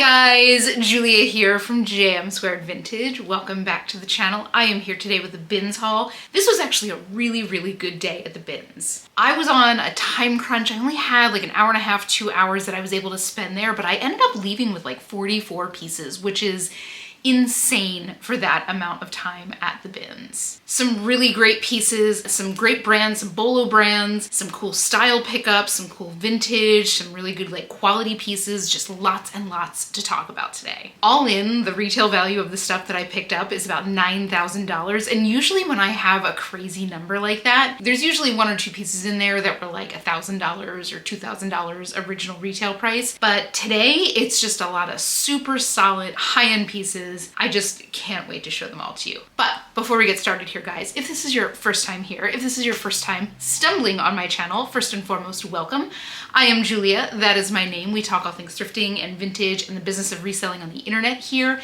guys, Julia here from Jumpsuits Vintage. Welcome back to the channel. I am here today with the bins haul. This was actually a really good day at the bins. I was on a time crunch. I only had like an hour and a half, 2 hours that I was able to spend there, but I ended up leaving with like 44 pieces, which is insane for that amount of time at the bins. Some really great pieces, some great brands, some bolo brands, some cool style pickups, some cool vintage, some really good like quality pieces, just lots and lots to talk about today. All in, the retail value of the stuff that I picked up is about $9,000. And usually when I have a crazy number like that, there's usually one or two pieces in there that were like $1,000 or $2,000 original retail price. But today it's just a lot of super solid high-end pieces. I just can't wait to show them all to you. But before we get started here, guys, if this is your first time here, if this is your first time stumbling on my channel, first and foremost, welcome. I am Julia, that is my name. We talk all things thrifting and vintage and the business of reselling on the internet here.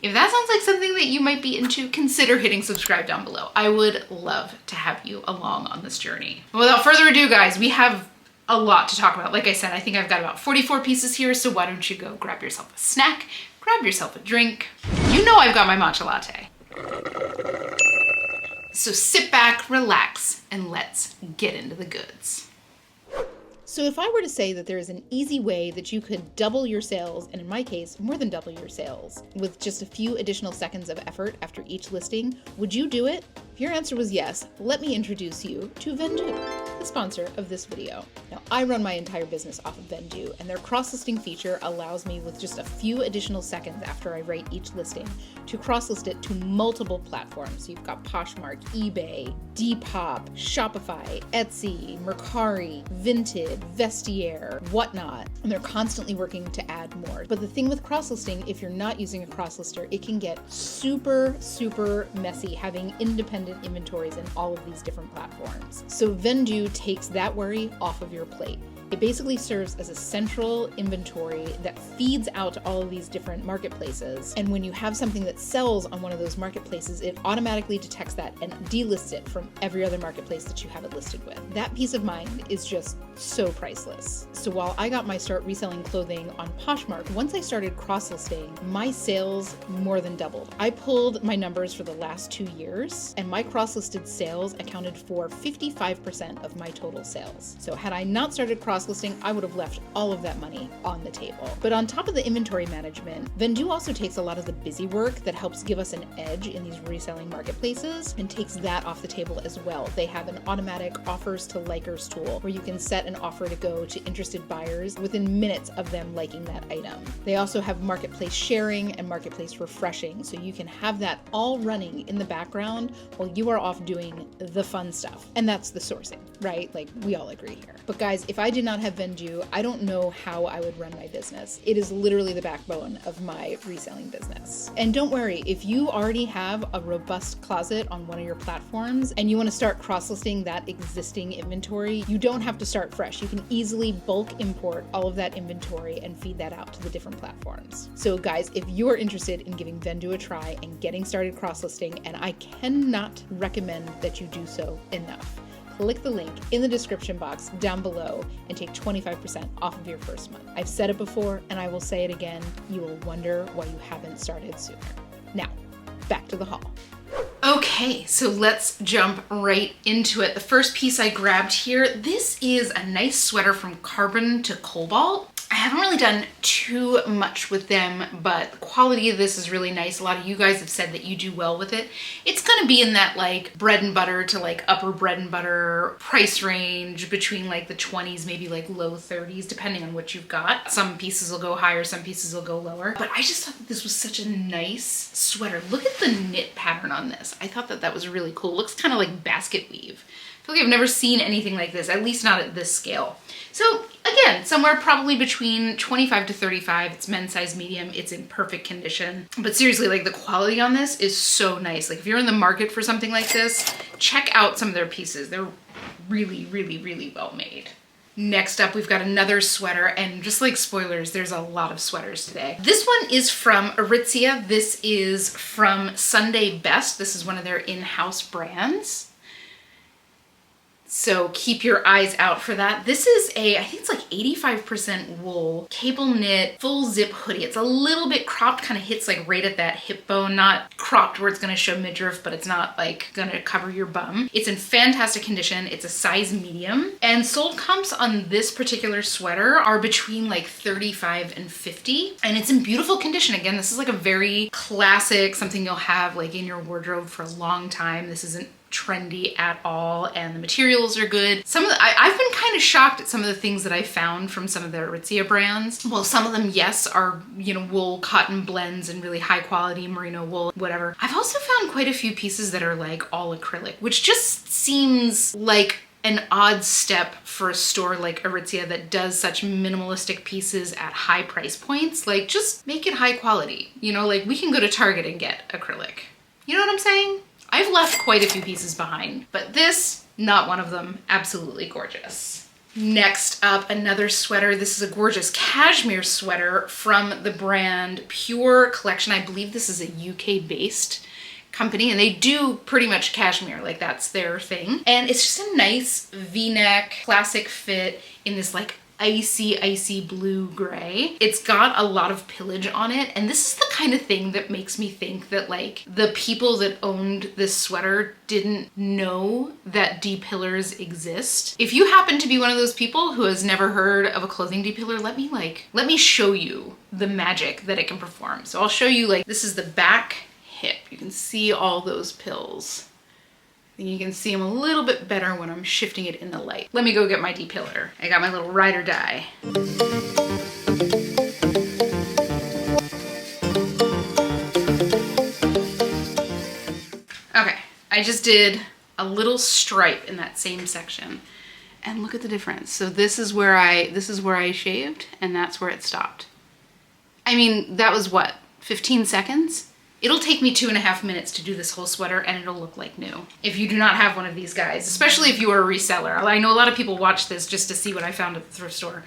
If that sounds like something that you might be into, consider hitting subscribe down below. I would love to have you along on this journey. But without further ado, guys, we have a lot to talk about. Like I said, I think I've got about 44 pieces here, so why don't you go grab yourself a snack, grab yourself a drink. You know I've got my matcha latte. So sit back, relax, and let's get into the goods. So if I were to say that there is an easy way that you could double your sales, and in my case, more than double your sales, with just a few additional seconds of effort after each listing, would you do it? If your answer was yes, let me introduce you to Vendu, the sponsor of this video. Now, I run my entire business off of Vendu, and their cross-listing feature allows me, with just a few additional seconds after I write each listing, to cross-list it to multiple platforms. So you've got Poshmark, eBay, Depop, Shopify, Etsy, Mercari, Vinted, Vestiaire, whatnot, and they're constantly working to add more. But the thing with cross-listing, if you're not using a cross-lister, it can get super messy having independent inventories in all of these different platforms. So Vendu takes that worry off of your plate. It basically serves as a central inventory that feeds out to all of these different marketplaces. And when you have something that sells on one of those marketplaces, it automatically detects that and delists it from every other marketplace that you have it listed with. That peace of mind is just so priceless. So while I got my start reselling clothing on Poshmark, once I started cross-listing, my sales more than doubled. I pulled my numbers for the last 2 years, and my cross-listed sales accounted for 55% of my total sales. So had I not started cross-listing, I would have left all of that money on the table. But on top of the inventory management, Vendu also takes a lot of the busy work that helps give us an edge in these reselling marketplaces and takes that off the table as well. They have an automatic offers to likers tool where you can set an offer to go to interested buyers within minutes of them liking that item. They also have marketplace sharing and marketplace refreshing, so you can have that all running in the background while you are off doing the fun stuff. And that's the sourcing, right? Like, we all agree here. But guys, if I did not have Vendu, I don't know how I would run my business. It is literally the backbone of my reselling business. And don't worry, if you already have a robust closet on one of your platforms and you want to start cross-listing that existing inventory, you don't have to start fresh. You can easily bulk import all of that inventory and feed that out to the different platforms. So guys, if you're interested in giving Vendu a try and getting started cross-listing, and I cannot recommend that you do so enough, click the link in the description box down below and take 25% off of your first month. I've said it before and I will say it again, you will wonder why you haven't started sooner. Now, back to the haul. Okay, so let's jump right into it. The first piece I grabbed here, this is a nice sweater from Carbon to Cobalt. I haven't really done too much with them, but the quality of this is really nice. A lot of you guys have said that you do well with it. It's gonna be in that like bread and butter to like upper bread and butter price range between like the 20s, maybe like low 30s, depending on what you've got. Some pieces will go higher, some pieces will go lower. But I just thought that this was such a nice sweater. Look at the knit pattern on this. I thought that that was really cool. It looks kind of like basket weave. I feel like I've never seen anything like this, at least not at this scale. So again, somewhere probably between 25 to 35. It's men's size medium. It's in perfect condition. But seriously, like the quality on this is so nice. Like if you're in the market for something like this, check out some of their pieces. They're really well made. Next up, we've got another sweater, and just like spoilers, there's a lot of sweaters today. This one is from Aritzia. This is from Sunday Best. This is one of their in-house brands. So keep your eyes out for that. This is I think it's like 85% wool, cable knit, full zip hoodie. It's a little bit cropped, kind of hits like right at that hip bone, not cropped where it's gonna show midriff, but it's not like gonna cover your bum. It's in fantastic condition. It's a size medium, and sold comps on this particular sweater are between like 35 and 50, and it's in beautiful condition. Again, this is like a very classic, something you'll have like in your wardrobe for a long time. This isn't trendy at all, and the materials are good. I've been kind of shocked at some of the things that I found from some of the Aritzia brands. Well, some of them, yes, are, you know, wool cotton blends and really high quality merino wool, whatever. I've also found quite a few pieces that are like all acrylic, which just seems like an odd step for a store like Aritzia that does such minimalistic pieces at high price points. Like, just make it high quality. You know, like we can go to Target and get acrylic. You know what I'm saying? I've left quite a few pieces behind, but this, not one of them. Absolutely gorgeous. Next up, another sweater. This is a gorgeous cashmere sweater from the brand Pure Collection. I believe this is a UK-based company, and they do pretty much cashmere, like that's their thing. And it's just a nice V-neck, classic fit in this like icy blue gray. It's got a lot of pillage on it, and this is the kind of thing that makes me think that like the people that owned this sweater didn't know that depillers exist. If you happen to be one of those people who has never heard of a clothing depiller, let me show you the magic that it can perform. So I'll show you, like, this is the back hip. You can see all those pills. And you can see them a little bit better when I'm shifting it in the light. Let me go get my depiller. I got my little ride or die. Okay, I just did a little stripe in that same section. And look at the difference. So this is where I shaved, and that's where it stopped. I mean, that was what, 15 seconds? It'll take me 2.5 minutes to do this whole sweater, and it'll look like new. If you do not have one of these guys, especially if you are a reseller. I know a lot of people watch this just to see what I found at the thrift store.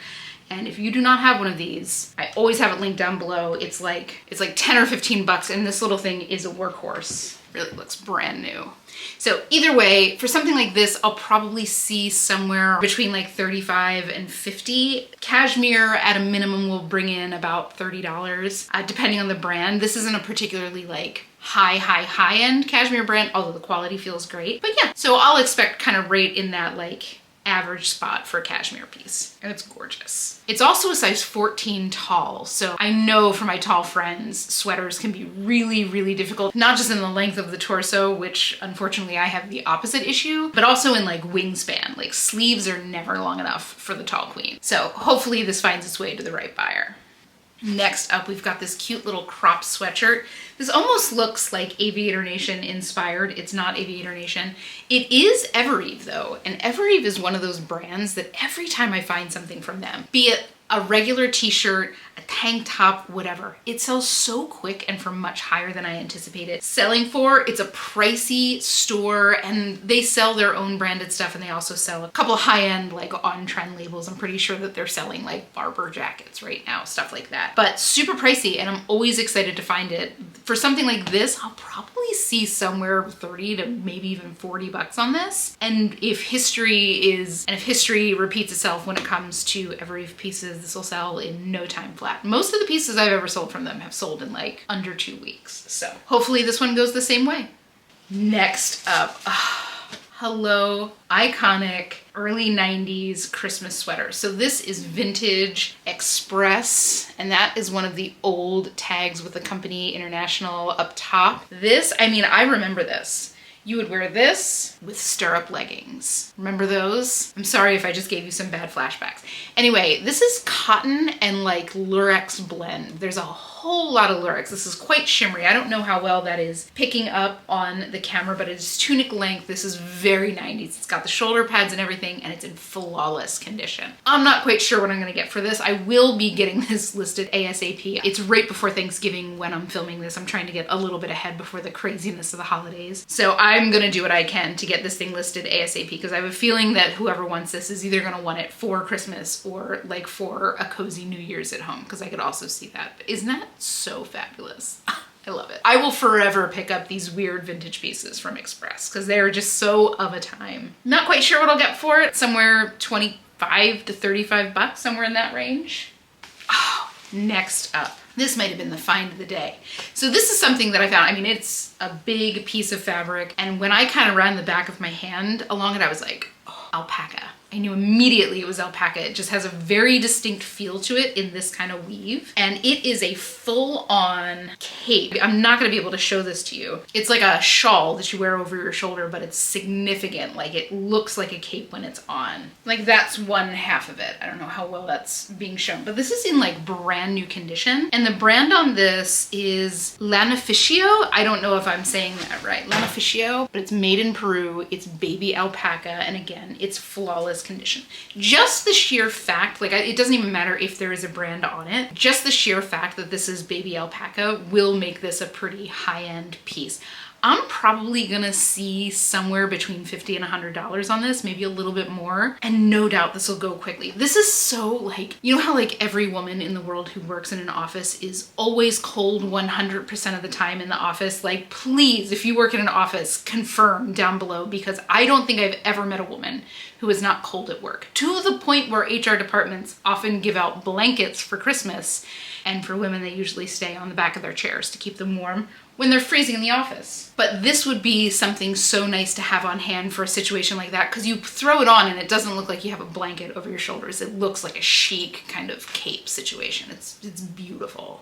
And if you do not have one of these, I always have it linked down below. It's like 10 or 15 bucks, and this little thing is a workhorse. Really looks brand new. So either way, for something like this, I'll probably see somewhere between like 35 and 50. Cashmere at a minimum will bring in about $30, depending on the brand. This isn't a particularly like high-end cashmere brand, although the quality feels great. But yeah, so I'll expect kind of right in that like average spot for a cashmere piece, and it's gorgeous. It's also a size 14 tall, so I know for my tall friends, sweaters can be really difficult, not just in the length of the torso, which unfortunately I have the opposite issue, but also in like wingspan. Like sleeves are never long enough for the tall queen. So hopefully this finds its way to the right buyer. Next up, we've got this cute little crop sweatshirt. This almost looks like Aviator Nation inspired. It's not Aviator Nation. It is Evereve though, and Evereve is one of those brands that every time I find something from them, be it a regular t-shirt, a tank top, whatever, it sells so quick and for much higher than I anticipated selling for. It's a pricey store, and they sell their own branded stuff, and they also sell a couple high-end like on-trend labels. I'm pretty sure that they're selling like Barber jackets right now, stuff like that, but super pricey, and I'm always excited to find it. For something like this, I'll probably see somewhere 30 to maybe even 40 bucks on this. And if history repeats itself when it comes to Evereve pieces, this will sell in no time flat. Most of the pieces I've ever sold from them have sold in like under 2 weeks. So hopefully this one goes the same way. Next up, hello, iconic early 90s Christmas sweater. So this is Vintage Express, and that is one of the old tags with the company International up top. This, I mean, I remember this. You would wear this with stirrup leggings. Remember those? I'm sorry if I just gave you some bad flashbacks. Anyway, this is cotton and like lurex blend. There's a whole lot of lurex. This is quite shimmery. I don't know how well that is picking up on the camera, but it's tunic length. This is very 90s. It's got the shoulder pads and everything, and it's in flawless condition. I'm not quite sure what I'm gonna get for this. I will be getting this listed ASAP. It's right before Thanksgiving when I'm filming this. I'm trying to get a little bit ahead before the craziness of the holidays. So I'm gonna do what I can to get this thing listed ASAP, because I have a feeling that whoever wants this is either gonna want it for Christmas or like for a cozy New Year's at home, because I could also see that. But isn't that so fabulous? I love it. I will forever pick up these weird vintage pieces from Express because they are just so of a time. Not quite sure what I'll get for it. Somewhere 25 to 35 bucks, somewhere in that range. Oh, next up. This might have been the find of the day. So this is something that I found. I mean, it's a big piece of fabric. And when I kind of ran the back of my hand along it, I was like, oh, alpaca. I knew immediately it was alpaca. It just has a very distinct feel to it in this kind of weave. And it is a full-on cape. I'm not gonna be able to show this to you. It's like a shawl that you wear over your shoulder, but it's significant. Like it looks like a cape when it's on. Like that's one half of it. I don't know how well that's being shown, but this is in like brand new condition. And the brand on this is Lanificio. I don't know if I'm saying that right. Lanificio, but it's made in Peru. It's baby alpaca. And again, it's flawless condition. Just the sheer fact, like it doesn't even matter if there is a brand on it, just the sheer fact that this is baby alpaca will make this a pretty high-end piece. I'm probably gonna see somewhere between $50 and $100 on this, maybe a little bit more, and no doubt this will go quickly. This is so like, you know how like every woman in the world who works in an office is always cold 100% of the time in the office? Like please, if you work in an office, confirm down below, because I don't think I've ever met a woman who is not cold at work. To the point where HR departments often give out blankets for Christmas, and for women they usually stay on the back of their chairs to keep them warm when they're freezing in the office. But this would be something so nice to have on hand for a situation like that, because you throw it on and it doesn't look like you have a blanket over your shoulders. It looks like a chic kind of cape situation. It's beautiful.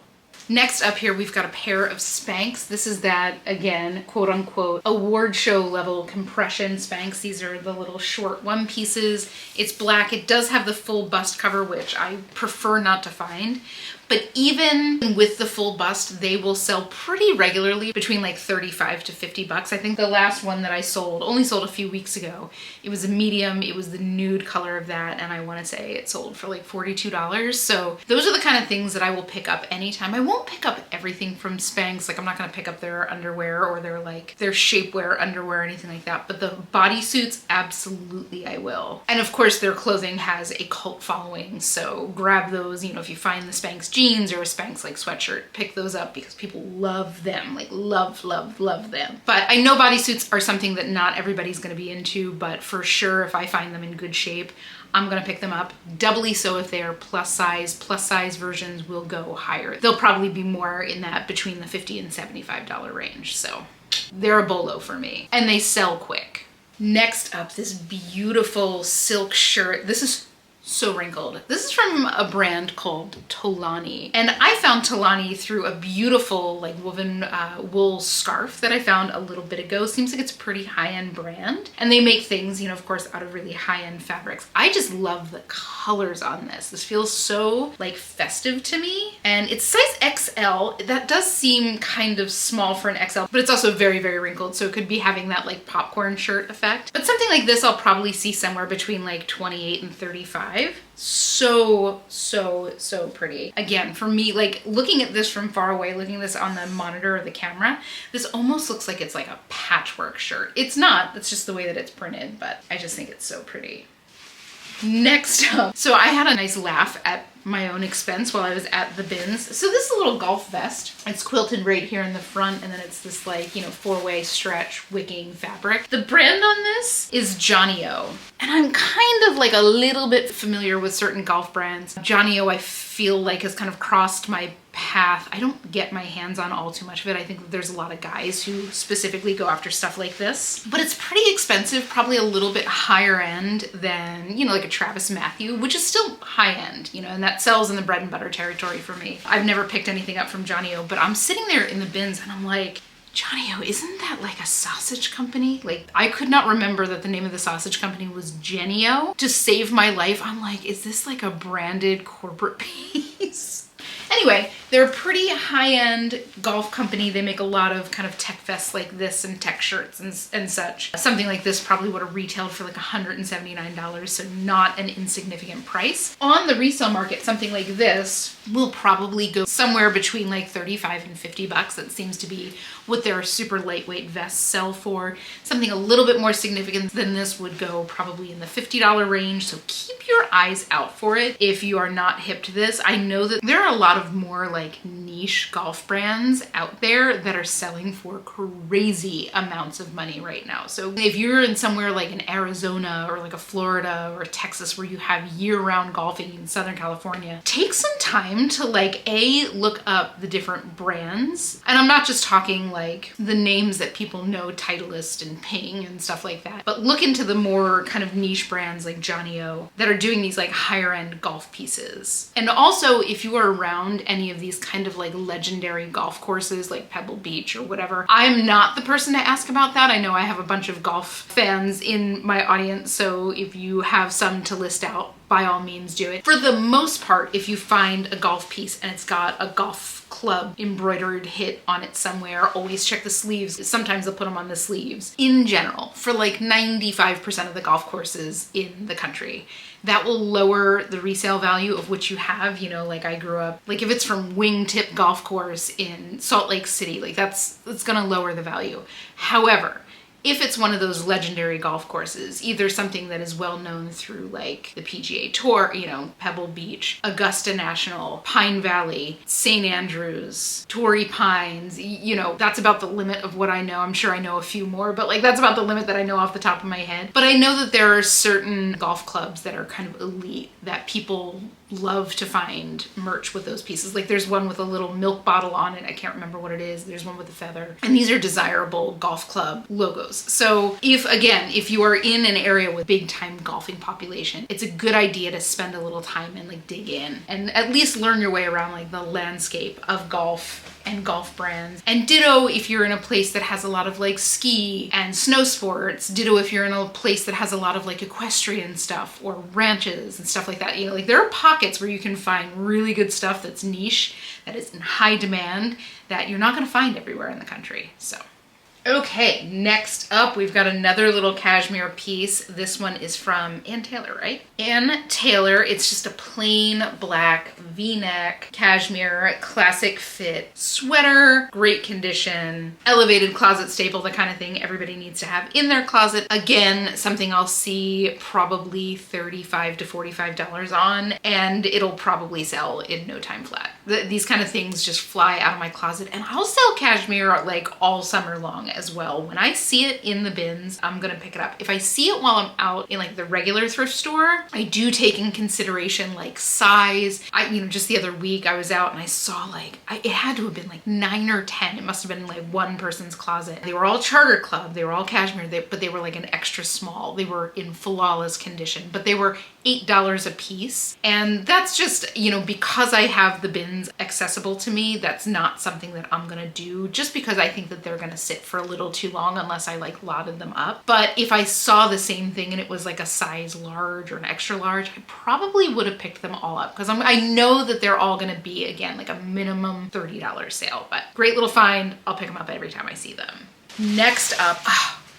Next up here, we've got a pair of Spanx. This is that, again, quote unquote, award show level compression Spanx. These are the little short one pieces. It's black. It does have the full bust cover, which I prefer not to find. But even with the full bust, they will sell pretty regularly between like 35 to 50 bucks. I think the last one that I sold, only sold a few weeks ago. It was a medium, it was the nude color of that, and I wanna say it sold for like $42. So those are the kind of things that I will pick up anytime. I won't pick up everything from Spanx. Like I'm not gonna pick up their underwear or their shapewear underwear or anything like that. But the bodysuits, absolutely I will. And of course their clothing has a cult following. So grab those, you know, if you find the Spanx jeans or a Spanx like sweatshirt, pick those up because people love them, like love them. But I know bodysuits are something that not everybody's gonna be into, but for sure if I find them in good shape, I'm gonna pick them up. Doubly so if they are plus size. Plus size versions will go higher. They'll probably be more in that between the $50 and $75 range. So they're a bolo for me, and they sell quick. Next up, this beautiful silk shirt. This is so wrinkled. This is from a brand called Tolani. And I found Tolani through a beautiful like woven wool scarf that I found a little bit ago. Seems like it's a pretty high-end brand. And they make things, you know, of course, out of really high-end fabrics. I just love the colors on this. This feels so like festive to me. And it's size XL. That does seem kind of small for an XL, but it's also very, very wrinkled. So it could be having that like popcorn shirt effect. But something like this, I'll probably see somewhere between like 28 and 35. So pretty. Again, for me, like looking at this from far away, looking at this on the monitor or the camera, this almost looks like it's like a patchwork shirt. It's not, it's just the way that it's printed, but I just think it's so pretty. Next up, so I had a nice laugh at my own expense while I was at the bins. So this is a little golf vest. It's quilted right here in the front, and then it's this like, you know, 4-way stretch wicking fabric. The brand on this is Johnny-O. And I'm kind of like a little bit familiar with certain golf brands. Johnny-O I feel like has kind of crossed my path. I don't get my hands on all too much of it. I think that there's a lot of guys who specifically go after stuff like this, but it's pretty expensive, probably a little bit higher end than, you know, like a Travis Matthew, which is still high end, you know, and that sells in the bread and butter territory for me. I've never picked anything up from Johnny-O, but I'm sitting there in the bins and I'm like, Johnny-O, isn't that like a sausage company? Like, I could not remember that the name of the sausage company was Jenny-O. To save my life, I'm like, is this like a branded corporate piece? Anyway, they're a pretty high-end golf company. They make a lot of kind of tech vests like this and tech shirts and such. Something like this probably would have retailed for like $179, so not an insignificant price. On the resale market, something like this will probably go somewhere between like 35 and 50 bucks. That seems to be what their super lightweight vests sell for. Something a little bit more significant than this would go probably in the $50 range, so keep your eyes out for it if you are not hip to this. I know that there are a lot of more like niche niche golf brands out there that are selling for crazy amounts of money right now. So if you're in somewhere like in Arizona or like a Florida or Texas where you have year-round golfing in Southern California, take some time to like look up the different brands. And I'm not just talking like the names that people know, Titleist and Ping and stuff like that, but look into the more kind of niche brands like Johnny O that are doing these like higher end golf pieces. And also, if you are around any of these kind of like legendary golf courses like Pebble Beach or whatever, I'm not the person to ask about that. I know I have a bunch of golf fans in my audience, so if you have some to list out, by all means do it. For the most part, if you find a golf piece and it's got a golf club embroidered hit on it somewhere, always check the sleeves. Sometimes they'll put them on the sleeves. In general, for like 95% of the golf courses in the country, that will lower the resale value of what you have. You know, like I grew up, like if it's from Wingtip Golf Course in Salt Lake City, like it's gonna lower the value. However, if it's one of those legendary golf courses, either something that is well known through like the PGA Tour, you know, Pebble Beach, Augusta National, Pine Valley, St. Andrews, Torrey Pines, you know, that's about the limit of what I know. I'm sure I know a few more, but like that's about the limit that I know off the top of my head. But I know that there are certain golf clubs that are kind of elite that people love to find merch with those pieces. Like there's one with a little milk bottle on it. I can't remember what it is. There's one with a feather. And these are desirable golf club logos. So if you are in an area with big time golfing population, it's a good idea to spend a little time and like dig in and at least learn your way around like the landscape of golf and golf brands. And ditto if you're in a place that has a lot of like ski and snow sports. Ditto if you're in a place that has a lot of like equestrian stuff or ranches and stuff like that. You know, like there are pockets where you can find really good stuff that's niche, that is in high demand, that you're not going to find everywhere in the country. So okay, next up, we've got another little cashmere piece. This one is from Ann Taylor, right? Ann Taylor. It's just a plain black V-neck cashmere classic fit sweater, great condition, elevated closet staple, the kind of thing everybody needs to have in their closet. Again, something I'll see probably $35 to $45 on, and it'll probably sell in no time flat. These kind of things just fly out of my closet, and I'll sell cashmere like all summer long as well. When I see it in the bins, I'm gonna pick it up. If I see it while I'm out in like the regular thrift store, I do take in consideration like size. Just the other week I was out and I saw like, it had to have been like 9 or 10. It must have been like one person's closet. They were all Charter Club. They were all cashmere, but they were like an extra small. They were in flawless condition, but they were $8 a piece. And that's just, because I have the bins accessible to me, that's not something that I'm gonna do just because I think that they're gonna sit for a little too long unless I like lotted them up. But if I saw the same thing and it was like a size large or an extra large, I probably would have picked them all up because I know that they're all gonna be, again, like a minimum $30 sale. But great little find. I'll pick them up every time I see them. Next up,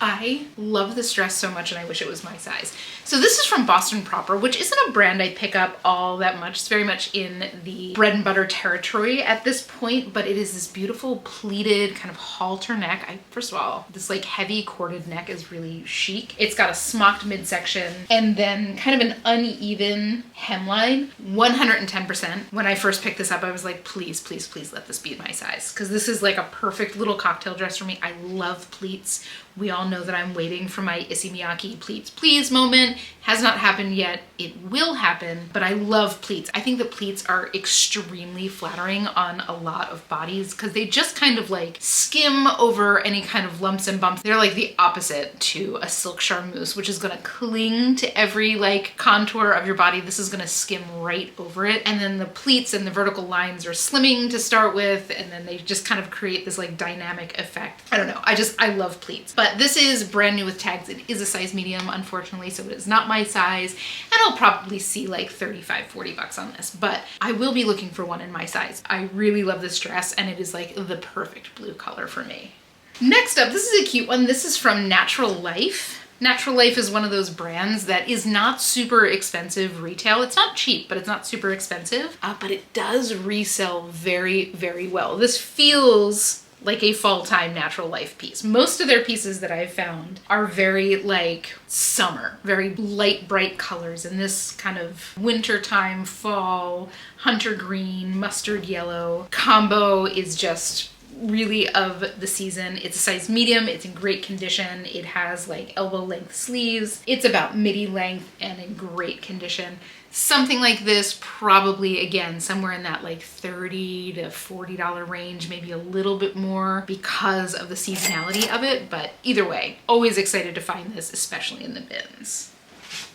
I love this dress so much and I wish it was my size. So this is from Boston Proper, which isn't a brand I pick up all that much. It's very much in the bread and butter territory at this point, but it is this beautiful pleated kind of halter neck. First of all, this like heavy corded neck is really chic. It's got a smocked midsection and then kind of an uneven hemline, 110%. When I first picked this up, I was like, please, please, please let this be my size. Because this is like a perfect little cocktail dress for me. I love pleats. We all know that I'm waiting for my Issey Miyake pleats please moment. Has not happened yet. It will happen, but I love pleats. I think that pleats are extremely flattering on a lot of bodies because they just kind of like skim over any kind of lumps and bumps. They're like the opposite to a silk charmeuse, which is gonna cling to every like contour of your body. This is gonna skim right over it. And then the pleats and the vertical lines are slimming to start with, and then they just kind of create this like dynamic effect. I don't know, I love pleats. But this is brand new with tags. It is a size medium, unfortunately, so it is not my size, and I'll probably see like $35-$40 on this, but I will be looking for one in my size. I really love this dress, and it is like the perfect blue color for me. Next up, this is a cute one. This is from Natural Life. Natural Life is one of those brands that is not super expensive retail. It's not cheap, but it's not super expensive, but it does resell very, very well. This feels like a fall time natural life piece. Most of their pieces that I've found are very like summer, very light, bright colors, and this kind of wintertime, fall, hunter green, mustard yellow combo is just really of the season. It's a size medium, it's in great condition, it has like elbow length sleeves, it's about midi length and in great condition. Something like this probably, again, somewhere in that like $30 to $40 range, maybe a little bit more because of the seasonality of it, but either way, always excited to find this, especially in the bins.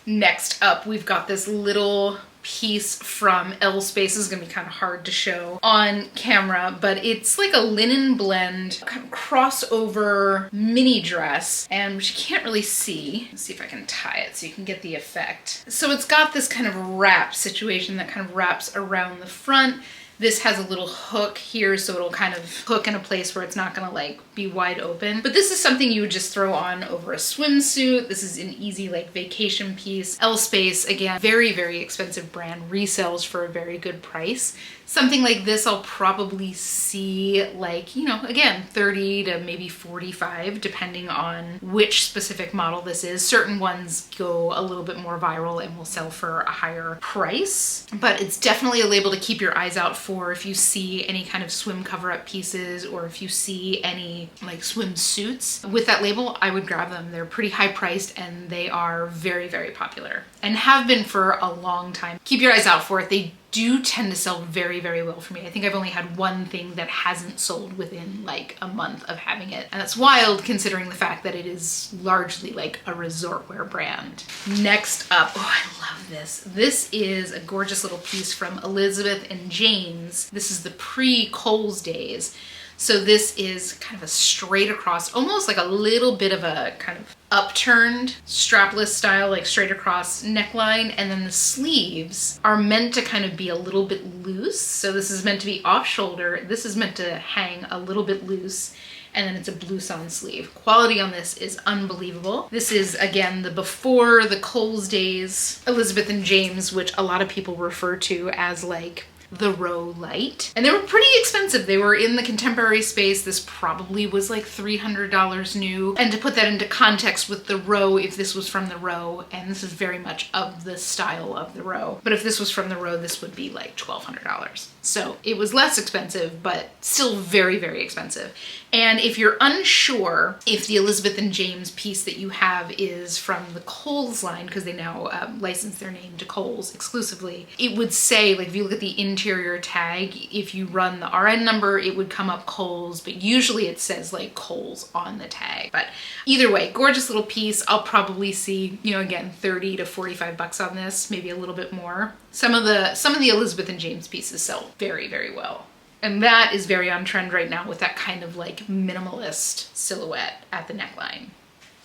Next up, we've got this little piece from L Space. This is gonna be kind of hard to show on camera, but it's like a linen blend, kind of crossover mini dress, and which you can't really see. Let's see if I can tie it so you can get the effect. So it's got this kind of wrap situation that kind of wraps around the front. This has a little hook here, so it'll kind of hook in a place where it's not gonna like be wide open. But this is something you would just throw on over a swimsuit. This is an easy like vacation piece. L Space, again, very, very expensive brand, resells for a very good price. Something like this I'll probably see like, you know, again, 30 to maybe 45, depending on which specific model this is. Certain ones go a little bit more viral and will sell for a higher price, but it's definitely a label to keep your eyes out for if you see any kind of swim cover-up pieces or if you see any like swimsuits. With that label, I would grab them. They're pretty high priced and they are very, very popular and have been for a long time. Keep your eyes out for it. They do tend to sell very, very well for me. I think I've only had one thing that hasn't sold within like a month of having it. And that's wild considering the fact that it is largely like a resort wear brand. Next up, oh, I love this. This is a gorgeous little piece from Elizabeth and James. This is the pre-Kohl's days. So this is kind of a straight across, almost like a little bit of a kind of upturned strapless style, like straight across neckline. And then the sleeves are meant to kind of be a little bit loose. So this is meant to be off shoulder. This is meant to hang a little bit loose. And then it's a blouson sleeve. Quality on this is unbelievable. This is, again, the before the Kohl's days Elizabeth and James, which a lot of people refer to as like the Row Light. And they were pretty expensive. They were in the contemporary space. This probably was like $300 new. And to put that into context with the Row, if this was from the Row, and this is very much of the style of the Row, but if this was from the Row, this would be like $1,200. So it was less expensive, but still very, very expensive. And if you're unsure if the Elizabeth and James piece that you have is from the Kohl's line, because they now license their name to Kohl's exclusively, it would say, like if you look at the interior tag, if you run the RN number, it would come up Kohl's, but usually it says like Kohl's on the tag. But either way, gorgeous little piece. I'll probably see, you know, again, 30 to 45 bucks on this, maybe a little bit more. Some of the Elizabeth and James pieces sell very, very well. And that is very on trend right now with that kind of like minimalist silhouette at the neckline.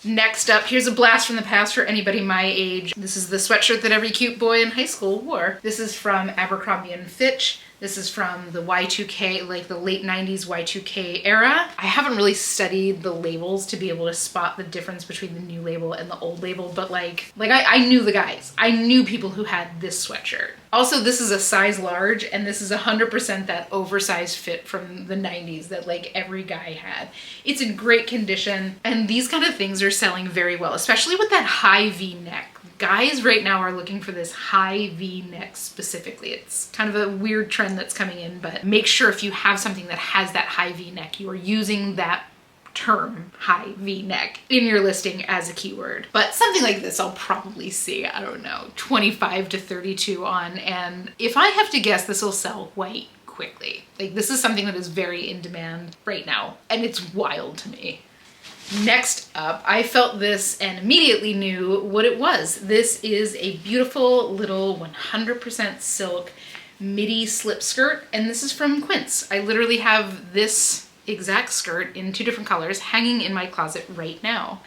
Next up, here's a blast from the past for anybody my age. This is the sweatshirt that every cute boy in high school wore. This is from Abercrombie & Fitch. This is from the Y2K, like the late 90s Y2K era. I haven't really studied the labels to be able to spot the difference between the new label and the old label, but I knew the guys. I knew people who had this sweatshirt. Also, this is a size large, and this is 100% that oversized fit from the 90s that like every guy had. It's in great condition, and these kind of things are selling very well, especially with that high V-neck. Guys right now are looking for this high V-neck specifically. It's kind of a weird trend that's coming in, but make sure if you have something that has that high V-neck, you are using that term high V-neck in your listing as a keyword. But something like this I'll probably see, I don't know, 25 to 32 on, and if I have to guess, this will sell quite quickly. Like this is something that is very in demand right now, and it's wild to me. Next up, I felt this and immediately knew what it was. This is a beautiful little 100% silk midi slip skirt, and this is from Quince. I literally have this exact skirt in 2 different colors hanging in my closet right now.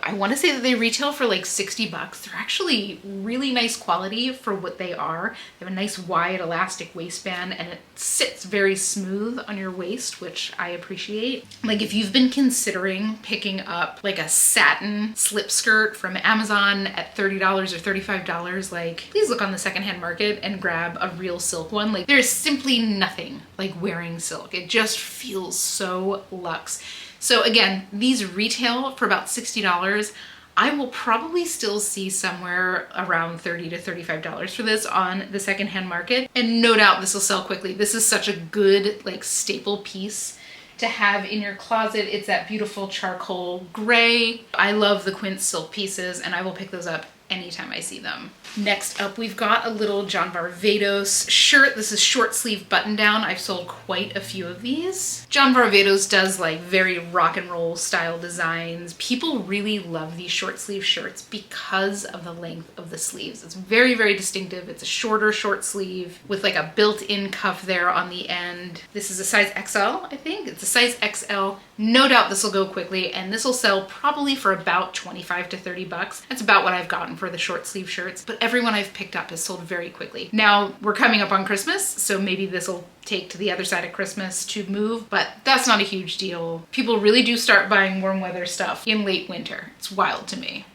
I want to say that they retail for like 60 bucks. They're actually really nice quality for what they are. They have a nice wide elastic waistband and it sits very smooth on your waist, which I appreciate. Like if you've been considering picking up like a satin slip skirt from Amazon at $30 or $35, like please look on the secondhand market and grab a real silk one. Like there's simply nothing like wearing silk. It just feels so luxe. So again, these retail for about $60. I will probably still see somewhere around $30 to $35 for this on the secondhand market. And no doubt this will sell quickly. This is such a good like staple piece to have in your closet. It's that beautiful charcoal gray. I love the quince silk pieces and I will pick those up anytime I see them. Next up, we've got a little John Varvatos shirt. This is short sleeve button down. I've sold quite a few of these. John Varvatos does like very rock and roll style designs. People really love these short sleeve shirts because of the length of the sleeves. It's very, very distinctive. It's a shorter short sleeve with like a built-in cuff there on the end. This is a size XL, I think. It's a size XL. No doubt this will go quickly and this will sell probably for about 25 to 30 bucks. That's about what I've gotten for the short sleeve shirts, but everyone I've picked up has sold very quickly. Now we're coming up on Christmas, so maybe this will take to the other side of Christmas to move, but that's not a huge deal. People really do start buying warm weather stuff in late winter. It's wild to me.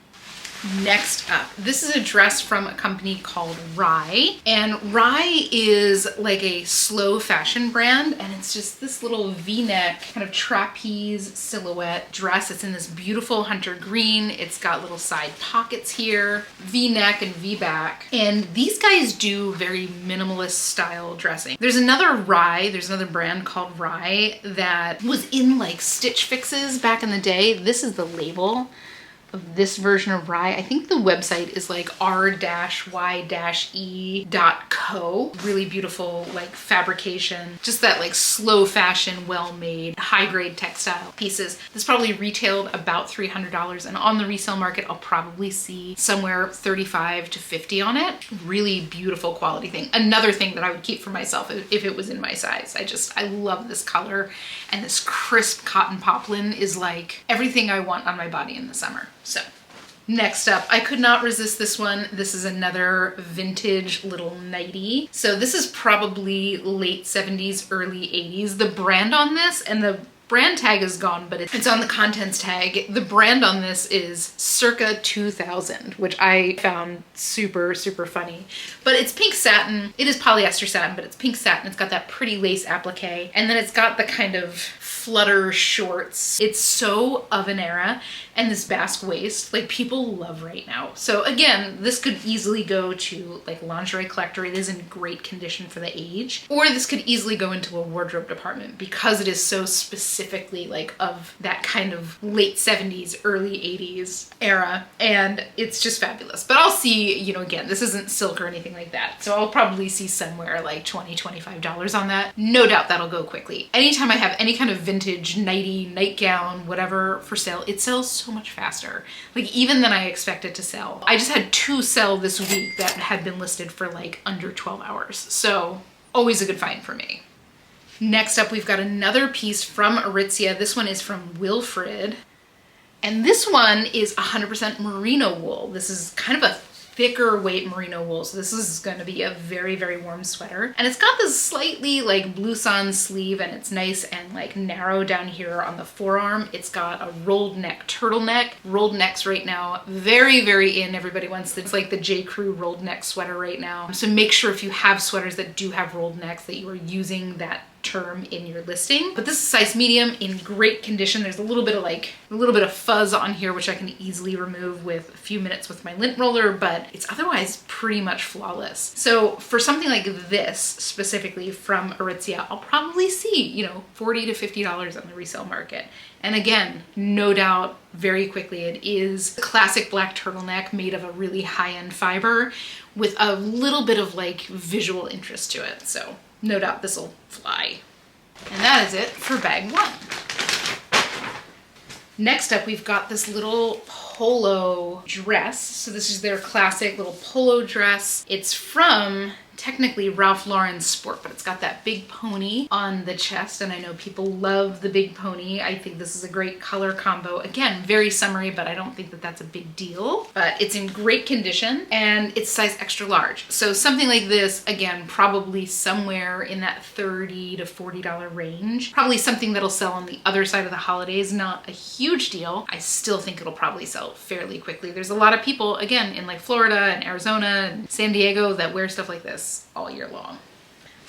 Next up, this is a dress from a company called Rye, and Rye is like a slow fashion brand, and it's just this little v-neck kind of trapeze silhouette dress. It's in this beautiful hunter green. It's got little side pockets here, v-neck and v-back, and these guys do very minimalist style dressing. There's another brand called Rye that was in like Stitch Fixes back in the day. This is the label of this version of Rye. I think the website is like r-y-e.co. Really beautiful like fabrication, just that like slow fashion, well-made, high-grade textile pieces. This probably retailed about $300 and on the resale market I'll probably see somewhere 35 to 50 on it. Really beautiful quality thing. Another thing that I would keep for myself if it was in my size. I love this color, and this crisp cotton poplin is like everything I want on my body in the summer. So next up, I could not resist this one. This is another vintage little nightie. So this is probably late 70s, early 80s. The brand on this, and the brand tag is gone, but it's on the contents tag. The brand on this is circa 2000, which I found super, super funny. But it's pink satin. It is polyester satin, but it's pink satin. It's got that pretty lace applique, and then it's got the kind of flutter shorts. It's so of an era, and this basque waist, like people love right now. So again, this could easily go to like lingerie collector. It is in great condition for the age, or this could easily go into a wardrobe department because it is so specifically like of that kind of late 70s, early 80s era, and it's just fabulous. But I'll see, you know, again, this isn't silk or anything like that, so I'll probably see somewhere like $20, $25 on that. No doubt that'll go quickly. Anytime I have any kind of vintage nightie, nightgown, whatever for sale, it sells so much faster, like even than I expected to sell. I just had 2 sell this week that had been listed for like under 12 hours. So always a good find for me. Next up, we've got another piece from Aritzia. This one is from Wilfred. And this one is 100% merino wool. This is kind of a thicker weight merino wool, so this is going to be a very, very warm sweater. And it's got this slightly like blouson sleeve, and it's nice and like narrow down here on the forearm. It's got a rolled neck turtleneck. Rolled necks right now, very, very in. Everybody wants this, like the J. Crew rolled neck sweater right now. So make sure if you have sweaters that do have rolled necks that you are using that term in your listing. But this is size medium, in great condition. There's a little bit of fuzz on here, which I can easily remove with a few minutes with my lint roller, but it's otherwise pretty much flawless. So for something like this specifically from Aritzia, I'll probably see, you know, $40 to $50 on the resale market. And again, no doubt very quickly, it is a classic black turtleneck made of a really high-end fiber with a little bit of like visual interest to it. So no doubt this will fly. And that is it for bag 1. Next up, we've got this little polo dress. So this is their classic little polo dress. It's from technically Ralph Lauren sport, but it's got that big pony on the chest, and I know people love the big pony. I think this is a great color combo. Again, very summery, but I don't think that that's a big deal. But it's in great condition, and it's size extra large. So something like this, again, probably somewhere in that $30 to $40 range. Probably something that'll sell on the other side of the holidays. Not a huge deal. I still think it'll probably sell fairly quickly. There's a lot of people, again, in like Florida and Arizona and San Diego that wear stuff like this all year long.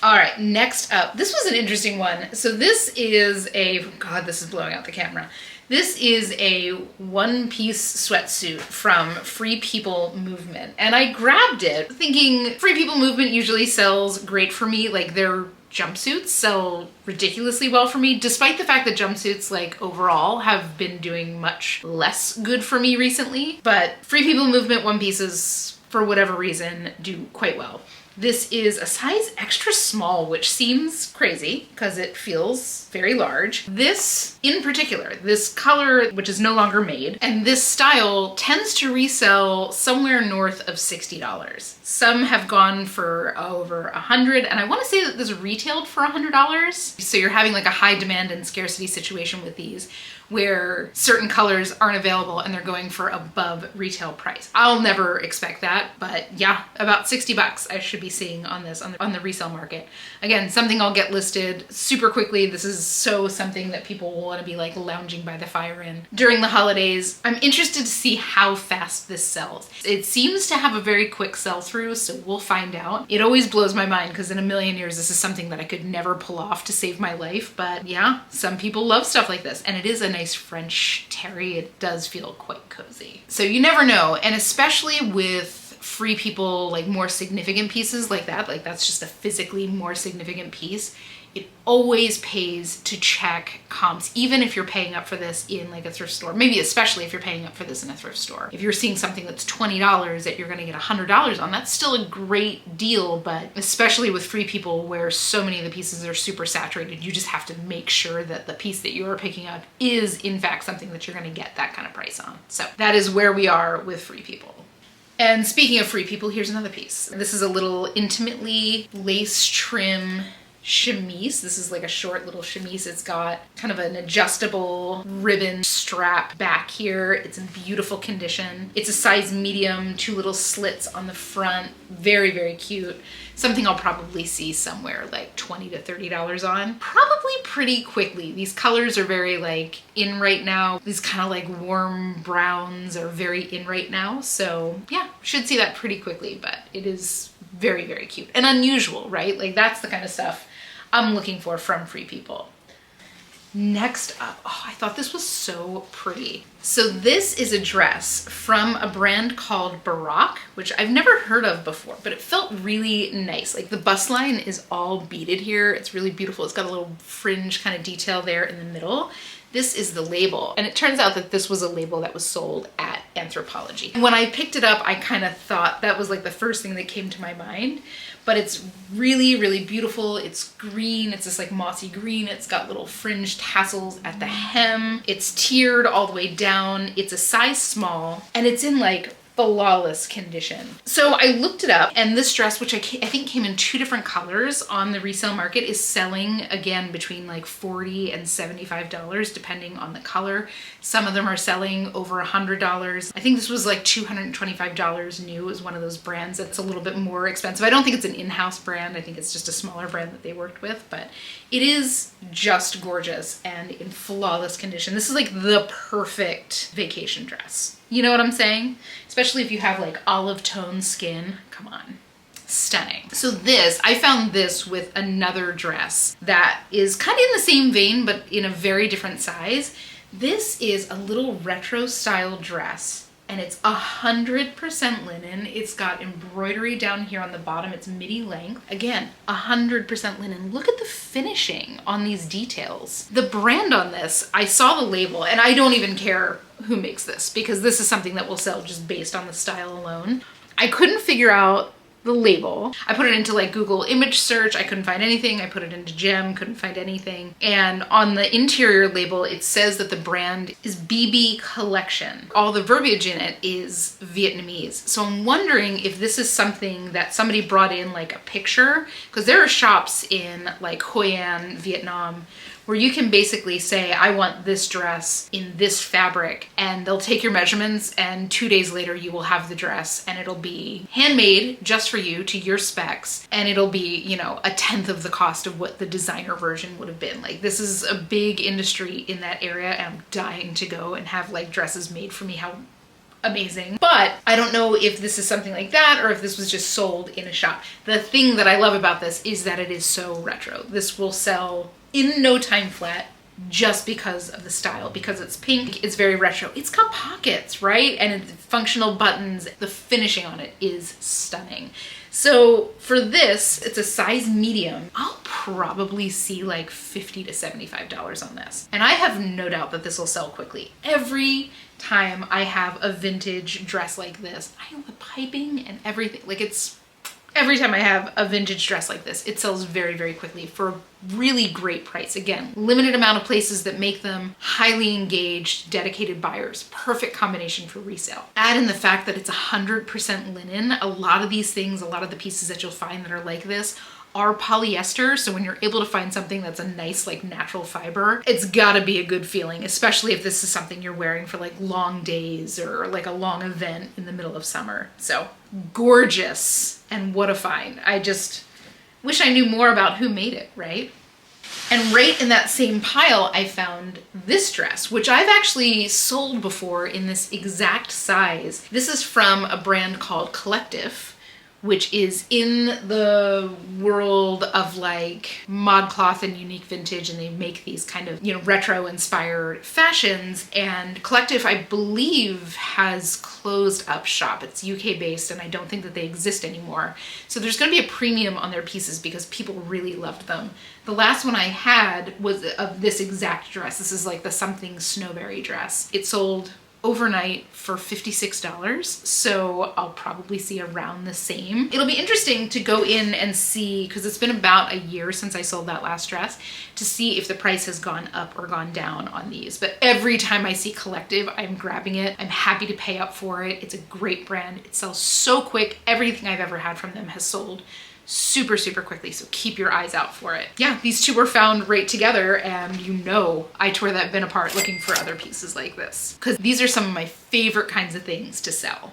All right, next up, this was an interesting one. So this is a, God, this is blowing out the camera. This is a one-piece sweatsuit from Free People Movement. And I grabbed it thinking Free People Movement usually sells great for me. Like their jumpsuits sell ridiculously well for me, despite the fact that jumpsuits like overall have been doing much less good for me recently. But Free People Movement one pieces, for whatever reason, do quite well. This is a size extra small, which seems crazy because it feels very large. This in particular, this color, which is no longer made, and this style tends to resell somewhere north of $60. Some have gone for over $100, and I want to say that this retailed for $100. So you're having like a high demand and scarcity situation with these, where certain colors aren't available and they're going for above retail price. I'll never expect that, but yeah, about 60 bucks I should be seeing on this on the resale market. Again, something I'll get listed super quickly. This is so something that people will want to be like lounging by the fire in during the holidays. I'm interested to see how fast this sells. It seems to have a very quick sell through, so we'll find out. It always blows my mind because in a million years this is something that I could never pull off to save my life, but yeah, some people love stuff like this, and it is a nice French terry. It does feel quite cozy. So you never know, and especially with Free People, like more significant pieces like that, like that's just a physically more significant piece, it always pays to check comps, even if you're paying up for this in like a thrift store, maybe especially if you're paying up for this in a thrift store. If you're seeing something that's $20 that you're gonna get $100 on, that's still a great deal, but especially with Free People where so many of the pieces are super saturated, you just have to make sure that the piece that you're picking up is in fact something that you're gonna get that kind of price on. So that is where we are with Free People. And speaking of Free People, here's another piece. This is a little intimately lace trim chemise. This is like a short little chemise. It's got kind of an adjustable ribbon strap back here. It's in beautiful condition. It's a size medium, 2 little slits on the front. Very, very cute. Something I'll probably see somewhere like $20 to $30 on. Probably pretty quickly. These colors are very like in right now. These kind of like warm browns are very in right now. So yeah, should see that pretty quickly, but it is very, very cute and unusual, right? Like that's the kind of stuff I'm looking for from Free People. Next up, oh, I thought this was so pretty. So this is a dress from a brand called Baroque, which I've never heard of before, but it felt really nice. Like the bust line is all beaded here. It's really beautiful. It's got a little fringe kind of detail there in the middle. This is the label, and it turns out that this was a label that was sold at Anthropologie. When I picked it up, I kind of thought that was like the first thing that came to my mind, but it's really, really beautiful. It's green. It's this like mossy green. It's got little fringed tassels at the hem. It's tiered all the way down. It's a size small, and it's in like flawless condition. So I looked it up, and this dress, which I think came in 2 different colors on the resale market, is selling again between like $40 and $75 depending on the color. Some of them are selling over $100. I think this was like $225 new. Is one of those brands that's a little bit more expensive. I don't think it's an in-house brand. I think it's just a smaller brand that they worked with, but it is just gorgeous and in flawless condition. This is like the perfect vacation dress. You know what I'm saying? Especially if you have like olive tone skin. Come on. Stunning. So this, I found this with another dress that is kind of in the same vein, but in a very different size. This is a little retro style dress, and it's 100% linen. It's got embroidery down here on the bottom. It's midi length. Again, 100% linen. Look at the finishing on these details. The brand on this, I saw the label, and I don't even care who makes this because this is something that will sell just based on the style alone. I couldn't figure out the label. I put it into like Google image search. I couldn't find anything. I put it into Gem, couldn't find anything. And on the interior label, it says that the brand is BB Collection. All the verbiage in it is Vietnamese. So I'm wondering if this is something that somebody brought in like a picture, because there are shops in like Hoi An, Vietnam, where you can basically say, I want this dress in this fabric, and they'll take your measurements, and 2 days later you will have the dress, and it'll be handmade just for you to your specs, and it'll be, you know, 1/10 of the cost of what the designer version would have been. Like, this is a big industry in that area, and I'm dying to go and have like dresses made for me. How amazing. But I don't know if this is something like that or if this was just sold in a shop. The thing that I love about this is that it is so retro. This will sell in no time flat just because of the style, because it's pink, it's very retro. It's got pockets, right? And it's functional buttons. The finishing on it is stunning. So for this, it's a size medium. I'll probably see like $50 to $75 on this. And I have no doubt that this will sell quickly. Every time I have a vintage dress like this, I know the piping and everything, like every time I have a vintage dress like this, it sells very, very quickly for a really great price. Again, limited amount of places that make them, highly engaged, dedicated buyers. Perfect combination for resale. Add in the fact that it's 100% linen. A lot of these things, a lot of the pieces that you'll find that are like this are polyester. So when you're able to find something that's a nice, like natural fiber, it's gotta be a good feeling, especially if this is something you're wearing for like long days or like a long event in the middle of summer. So gorgeous, and what a find. I just wish I knew more about who made it, right? And right in that same pile, I found this dress, which I've actually sold before in this exact size. This is from a brand called Collective, which is in the world of like ModCloth and unique vintage, and they make these kind of, you know, retro inspired fashions. And Collective, I believe, has closed up shop. It's UK based, and I don't think that they exist anymore. So there's gonna be a premium on their pieces because people really loved them. The last one I had was of this exact dress. This is like the something snowberry dress. It sold overnight for $56, so I'll probably see around the same. It'll be interesting to go in and see, because it's been about a year since I sold that last dress, to see if the price has gone up or gone down on these. But every time I see Collective, I'm grabbing it. I'm happy to pay up for it. It's a great brand. It sells so quick. Everything I've ever had from them has sold super, super quickly, so keep your eyes out for it. Yeah, these two were found right together, and you know I tore that bin apart looking for other pieces like this, because these are some of my favorite kinds of things to sell.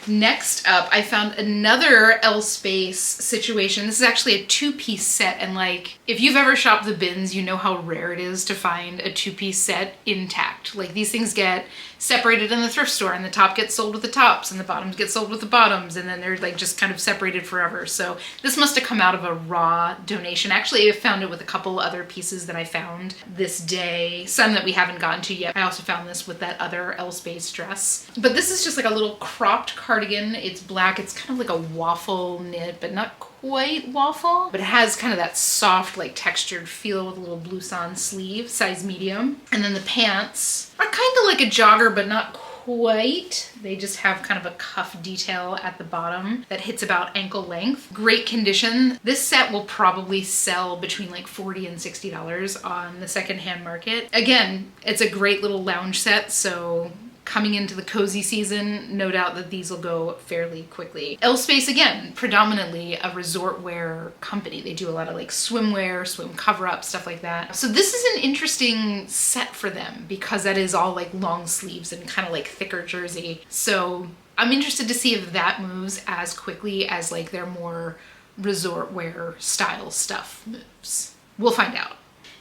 Next up, I found another L Space situation. This is actually a 2-piece set, and like, if you've ever shopped the bins, you know how rare it is to find a 2-piece set intact. Like, these things get separated in the thrift store, and the top gets sold with the tops, and the bottoms get sold with the bottoms, and then they're like just kind of separated forever. So this must have come out of a raw donation. Actually, I found it with a couple other pieces that I found this day, some that we haven't gotten to yet. I also found this with that other L Space dress. But this is just like a little cropped cardigan. It's black. It's kind of like a waffle knit, but not quite waffle, but it has kind of that soft, like textured feel with a little blouson sleeve, size medium. And then the pants are kind of like a jogger, but not quite. They just have kind of a cuff detail at the bottom that hits about ankle length. Great condition. This set will probably sell between like $40 and $60 on the secondhand market. Again, it's a great little lounge set, so coming into the cozy season, no doubt that these will go fairly quickly. L Space, again, predominantly a resort wear company. They do a lot of like swimwear, swim cover-up, stuff like that. So this is an interesting set for them because that is all like long sleeves and kind of like thicker jersey. So I'm interested to see if that moves as quickly as like their more resort wear style stuff moves. We'll find out.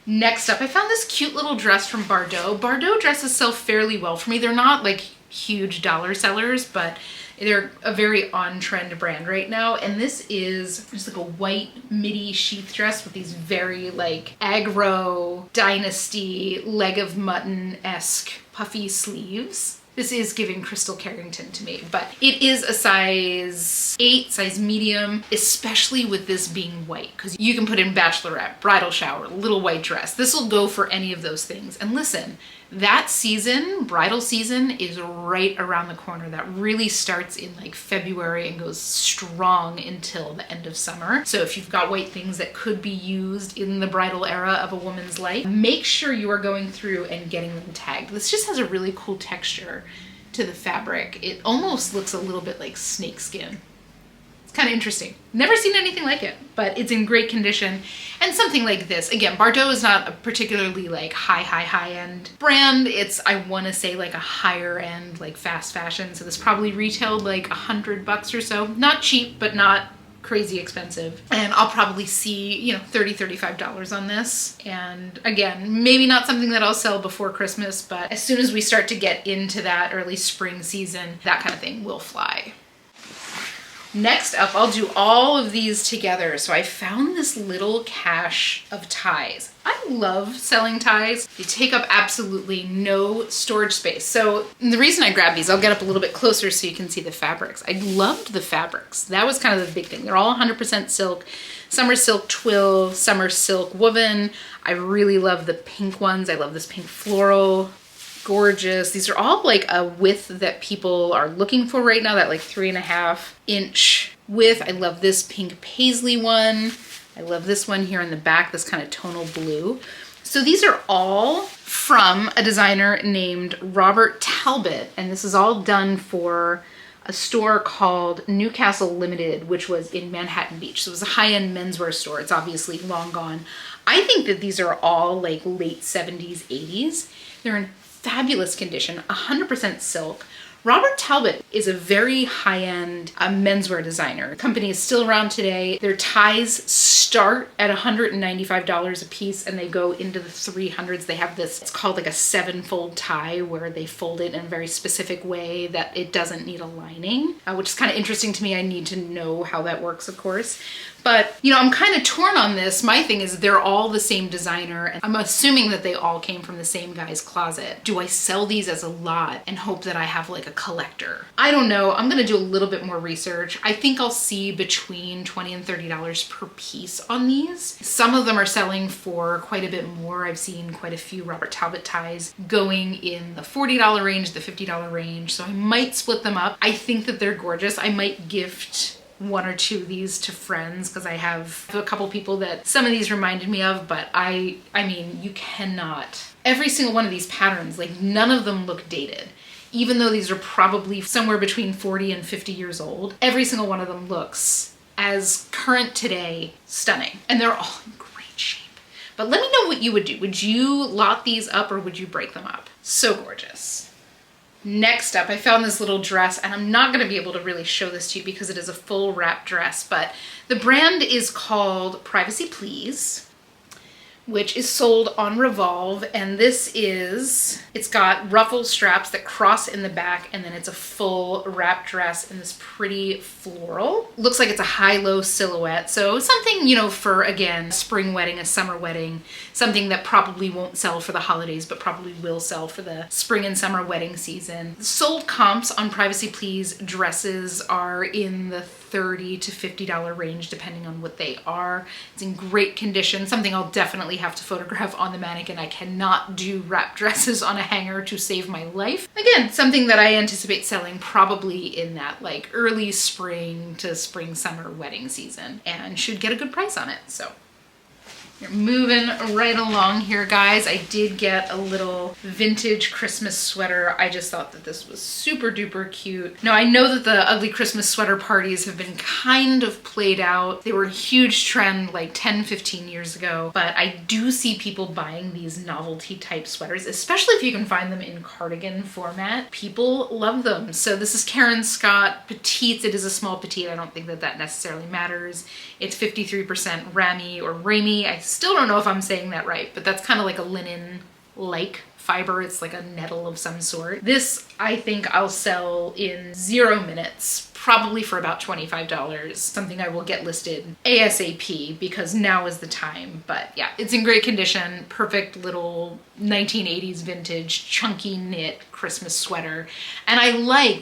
Next up, I found this cute little dress from Bardot. Bardot dresses sell fairly well for me. They're not like huge dollar sellers, but they're a very on-trend brand right now. And this is just like a white midi sheath dress with these very like aggro, dynasty, leg of mutton-esque puffy sleeves. This is giving Crystal Carrington to me, but it is a size 8, size medium, especially with this being white, because you can put in bachelorette, bridal shower, little white dress. This will go for any of those things. And listen, That season, bridal season, is right around the corner. That really starts in like February and goes strong until the end of summer. So if you've got white things that could be used in the bridal era of a woman's life, make sure you are going through and getting them tagged. This just has a really cool texture to the fabric. It almost looks a little bit like snakeskin. It's kind of interesting. Never seen anything like it, but it's in great condition. And something like this, again, Bardot is not a particularly like high end brand. It's, I want to say, like a higher end, like fast fashion. So this probably retailed like $100 or so. Not cheap, but not crazy expensive. And I'll probably see, you know, $30, $35 on this. And again, maybe not something that I'll sell before Christmas, but as soon as we start to get into that early spring season, that kind of thing will fly. Next up, I'll do all of these together. So I found this little cache of ties. I love selling ties. They take up absolutely no storage space. So the reason I grabbed these, I'll get up a little bit closer so you can see the fabrics. I loved the fabrics. That was kind of the big thing. They're all 100% silk. Some are silk twill, some are silk woven. I really love the pink ones. I love this pink floral. Gorgeous. These are all like a width that people are looking for right now, that like 3.5 inch width. I love this pink paisley one. I love this one here in the back, this kind of tonal blue. So these are all from a designer named Robert Talbot, and this is all done for a store called Newcastle Limited, which was in Manhattan Beach. So it was a high-end menswear store. It's obviously long gone. I think that these are all like late 70s, 80s. They're in fabulous condition, 100% silk. Robert Talbot is a very high-end menswear designer. The company is still around today. Their ties start at $195 a piece and they go into the 300s. They have this, it's called like a 7-fold tie, where they fold it in a very specific way that it doesn't need a lining, which is kind of interesting to me. I need to know how that works, of course. But, you know, I'm kind of torn on this. My thing is they're all the same designer, and I'm assuming that they all came from the same guy's closet. Do I sell these as a lot and hope that I have like a collector? I don't know. I'm gonna do a little bit more research. I think I'll see between $20 and $30 per piece on these. Some of them are selling for quite a bit more. I've seen quite a few Robert Talbot ties going in the $40 range, the $50 range. So I might split them up. I think that they're gorgeous. I might gift 1 or 2 of these to friends, because I have a couple people that some of these reminded me of, but I mean, you cannot. Every single one of these patterns, like none of them look dated. Even though these are probably somewhere between 40 and 50 years old, every single one of them looks as current today, stunning. And they're all in great shape. But let me know what you would do. Would you lot these up or would you break them up? So gorgeous. Next up, I found this little dress, and I'm not going to be able to really show this to you because it is a full wrap dress, but the brand is called Privacy Please, which is sold on Revolve, and this is, it's got ruffle straps that cross in the back, and then it's a full wrap dress in this pretty floral. Looks like it's a high-low silhouette, so something, you know, for, again, a spring wedding, a summer wedding, something that probably won't sell for the holidays, but probably will sell for the spring and summer wedding season. Sold comps on Privacy Please dresses are in the $30 to $50 range, depending on what they are. It's in great condition, something I'll definitely have to photograph on the mannequin. I cannot do wrap dresses on a hanger to save my life. Again, something that I anticipate selling probably in that like early spring to spring summer wedding season, and should get a good price on it. So you're moving right along here, guys. I did get a little vintage Christmas sweater. I just thought that this was super duper cute. Now, I know that the ugly Christmas sweater parties have been kind of played out. They were a huge trend like 10, 15 years ago, but I do see people buying these novelty type sweaters, especially if you can find them in cardigan format. People love them. So this is Karen Scott Petites. It is a small petite. I don't think that that necessarily matters. It's 53% rami or rami. I still don't know if I'm saying that right, but that's kind of like a linen-like fiber. It's like a nettle of some sort. This, I think I'll sell in 0 minutes, probably for about $25, something I will get listed ASAP because now is the time. But yeah, it's in great condition, perfect little 1980s vintage chunky knit Christmas sweater. And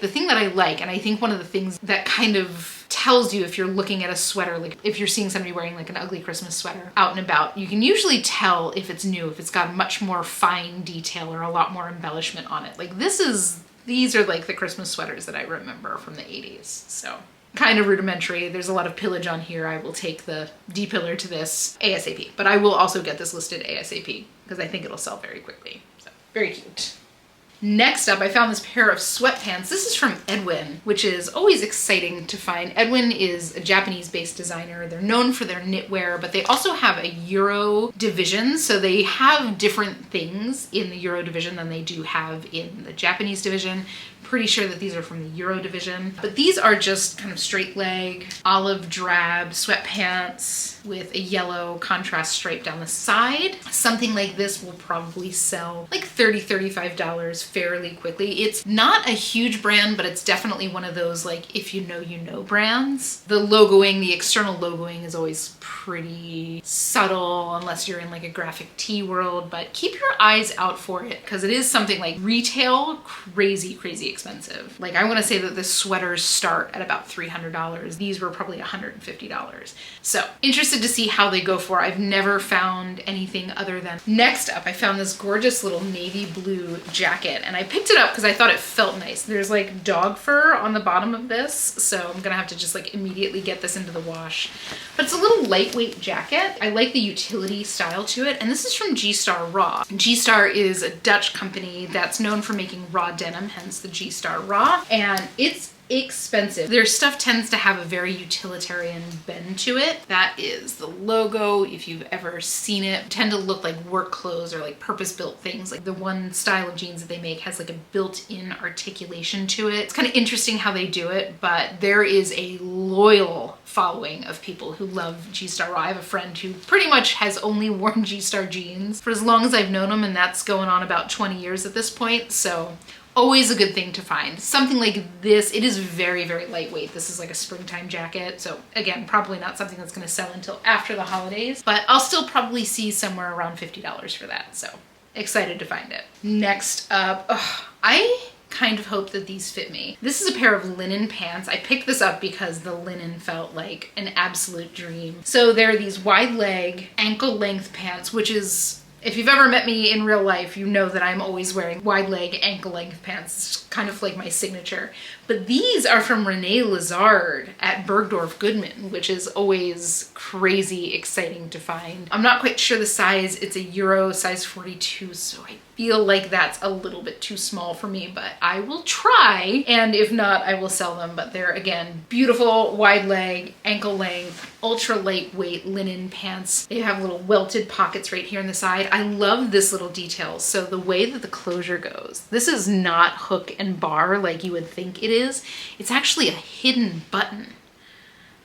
the thing that I like, and I think one of the things that kind of tells you if you're looking at a sweater, like if you're seeing somebody wearing like an ugly Christmas sweater out and about, you can usually tell if it's new, if it's got much more fine detail or a lot more embellishment on it. Like these are like the Christmas sweaters that I remember from the 80s. So kind of rudimentary. There's a lot of pillage on here. I will take the D-pillar to this ASAP, but I will also get this listed ASAP because I think it'll sell very quickly. So very cute. Next up, I found this pair of sweatpants. This is from Edwin, which is always exciting to find. Edwin is a Japanese-based designer. They're known for their knitwear, but they also have a Euro division. So they have different things in the Euro division than they do have in the Japanese division. Pretty sure that these are from the Euro division, but these are just kind of straight leg, olive drab sweatpants with a yellow contrast stripe down the side. Something like this will probably sell like $30, $35 fairly quickly. It's not a huge brand, but it's definitely one of those like if you know brands. The logoing, the external logoing is always pretty subtle unless you're in like a graphic tee world, but keep your eyes out for it because it is something like retail crazy expensive. Like I want to say that the sweaters start at about $300. These were probably $150. So interested to see how they go for. I've never found anything other than. Next up, I found this gorgeous little navy blue jacket and I picked it up because I thought it felt nice. There's like dog fur on the bottom of this, so I'm gonna have to just like immediately get this into the wash. But it's a little lightweight jacket. I like the utility style to it, and this is from G-Star Raw. G-Star is a Dutch company that's known for making raw denim, hence the G-Star Raw, and it's expensive. Their stuff tends to have a very utilitarian bend to it. That is the logo. If you've ever seen it, tend to look like work clothes or like purpose-built things. Like the one style of jeans that they make has like a built-in articulation to it. It's kind of interesting how they do it, but there is a loyal following of people who love G-Star Raw. I have a friend who pretty much has only worn G-Star jeans for as long as I've known him, and that's going on about 20 years at this point. So always a good thing to find. Something like this, it is very lightweight. This is like a springtime jacket. So again, probably not something that's gonna sell until after the holidays, but I'll still probably see somewhere around $50 for that. So excited to find it. Next up, I kind of hope that these fit me. This is a pair of linen pants. I picked this up because the linen felt like an absolute dream. So there are these wide leg, ankle length pants, which is, if you've ever met me in real life, you know that I'm always wearing wide leg, ankle length pants. It's kind of like my signature. But these are from Renee Lazard at Bergdorf Goodman, which is always crazy exciting to find. I'm not quite sure the size. It's a Euro size 42, so I feel like that's a little bit too small for me, but I will try. And if not, I will sell them. But they're, again, beautiful wide leg, ankle length, ultra lightweight linen pants. They have little welted pockets right here on the side. I love this little detail. So the way that the closure goes, this is not hook and bar like you would think it is. It's actually a hidden button.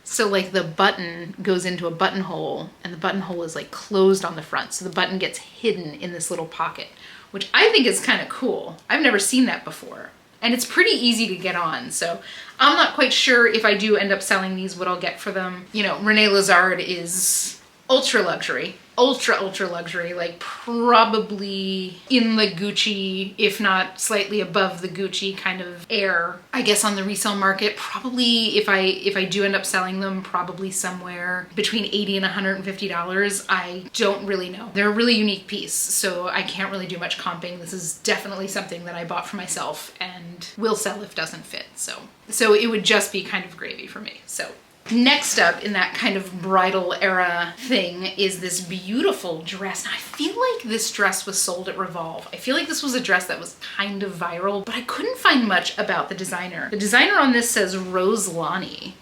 So like the button goes into a buttonhole and the buttonhole is like closed on the front. So the button gets hidden in this little pocket, which I think is kind of cool. I've never seen that before. And it's pretty easy to get on. So I'm not quite sure if I do end up selling these, what I'll get for them. You know, Renee Lazard is ultra luxury, ultra luxury, like probably in the Gucci, if not slightly above the Gucci kind of air, I guess, on the resale market. Probably if I do end up selling them, probably somewhere between $80 and $150. I don't really know. They're a really unique piece, so I can't really do much comping. This is definitely something that I bought for myself and will sell if it doesn't fit. So it would just be kind of gravy for me. So next up in that kind of bridal era thing is this beautiful dress. Now, I feel like this dress was sold at Revolve. I feel like this was a dress that was kind of viral, but I couldn't find much about the designer. The designer on this says Rose Lonnie.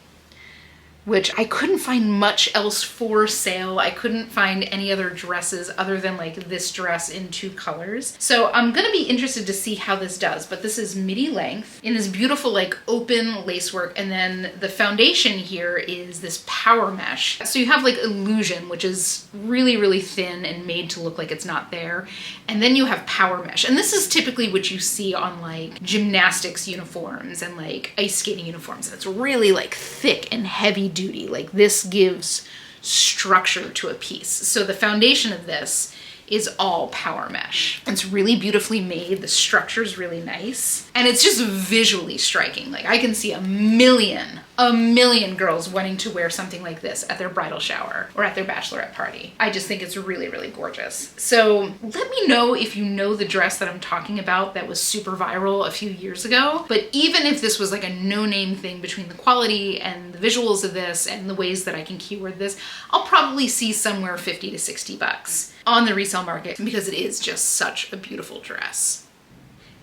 which I couldn't find much else for sale. I couldn't find any other dresses other than like this dress in 2 colors. So I'm gonna be interested to see how this does, but this is midi length in this beautiful like open lacework, and then the foundation here is this power mesh. So you have like illusion, which is really, really thin and made to look like it's not there. And then you have power mesh. And this is typically what you see on like gymnastics uniforms and like ice skating uniforms. And it's really like thick and heavy duty. Like this gives structure to a piece. So the foundation of this is all power mesh. It's really beautifully made. The structure is really nice. And it's just visually striking. Like I can see a million girls wanting to wear something like this at their bridal shower or at their bachelorette party. I just think it's really, really gorgeous. So let me know if you know the dress that I'm talking about that was super viral a few years ago. But even if this was like a no-name thing between the quality and the visuals of this and the ways that I can keyword this, I'll probably see somewhere 50 to 60 bucks on the resale market because it is just such a beautiful dress.